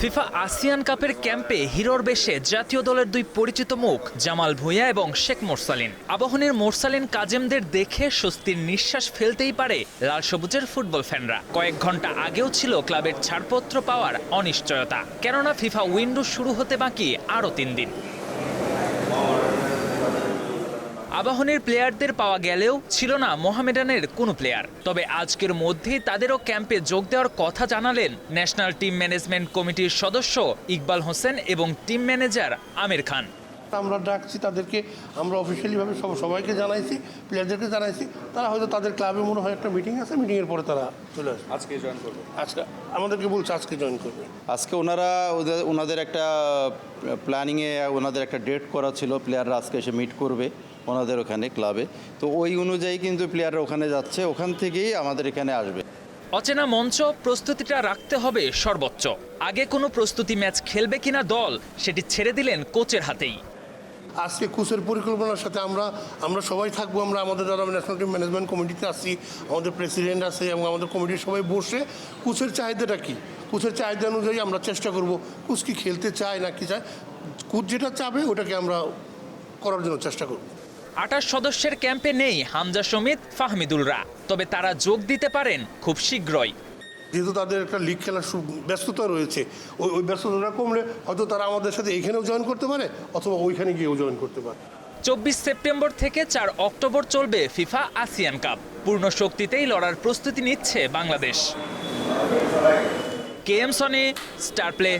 FIFA ASEAN কাপের ক্যাম্পে হিরোর বেশে জাতীয় দলের দুই পরিচিত মুখ জামাল ভুঁইয়া এবং শেখ মোরসালিন। আবাহনীর মোরসালিন কাজেমদের দেখে স্বস্তির নিঃশ্বাস ফেলতেই পারে লাল সবুজের ফুটবল ফ্যানরা। কয়েক ঘন্টা আগেও ছিল ক্লাবের ছাড়পত্র পাওয়ার অনিশ্চয়তা, কেননা ফিফা উইন্ডো শুরু হতে বাকি আরও 3 দিন। আবাহনীর প্লেয়ারদের পাওয়া গেলেও ছিল না মোহামেডানের কোনো প্লেয়ার। তবে আজকের মধ্যেই তাদেরও ক্যাম্পে যোগ দেওয়ার কথা জানালেন ন্যাশনাল টিম ম্যানেজমেন্ট কমিটির সদস্য ইকবাল হোসেন এবং টিম ম্যানেজার আমির খান। আমরা ডাকছি তাদেরকে, আমরা অফিসিয়ালিভাবে সবাইকে জানাইছি, প্লেয়ারদেরকে জানাইছি। তারা হয়তো তাদের ক্লাবে মনে হয় একটা মিটিং আছে, মিটিংয়ের পরে তারা চলে আসবে। আজকে জয়েন করবে? আজকে আমাদেরকে বলছে আজকে জয়েন করবে। আজকে ওনাদের একটা প্ল্যানিংয়ে ওনাদের একটা ডেট করা ছিল, প্লেয়াররা আজকে এসে মিট করবে ওনাদের ওখানে ক্লাবে। তো ওই অনুযায়ী কিন্তু প্লেয়াররা ওখানে যাচ্ছে, ওখান থেকেই আমাদের এখানে আসবে। অচেনা মঞ্চ, প্রস্তুতিটা রাখতে হবে সর্বোচ্চ। আগে কোনো প্রস্তুতি ম্যাচ খেলবে কিনা দল, সেটি ছেড়ে দিলেন কোচের হাতেই। আজকে কোচের পরিকল্পনার সাথে আমরা সবাই থাকবো। আমরা আমাদের যারা ন্যাশনাল টিম ম্যানেজমেন্ট কমিটিতে আছি, আমাদের প্রেসিডেন্ট আছে এবং আমাদের কমিটির সবাই বসে কোচের চাহিদাটা কী, কোচের চাহিদা অনুযায়ী আমরা চেষ্টা করব কোচ কি খেলতে চায় না কি চায়, কোচ যেটা চাবে ওটাকে আমরা করার জন্য চেষ্টা করব। 28 সদস্যের ক্যাম্পে নেই হামজা সমিত, ফাহমিদুলরা, তবে তারা যোগ দিতে পারেন খুব শীঘ্রই। যেহেতু তাদের একটা লিগ খেলার ব্যস্ততা রয়েছে, ওই ব্যস্ততাটা কমলে হয়তো তারা আমাদের সাথে এইখানেও জয়েন করতে পারে অথবা ওইখানে গিয়েও জয়েন করতে পারে। 24 সেপ্টেম্বর থেকে 4 অক্টোবর চলবে ফিফা আসিয়ান কাপ। পূর্ণ শক্তিতেই লড়ার প্রস্তুতি নিচ্ছে Bangladesh. KM Sony, star play.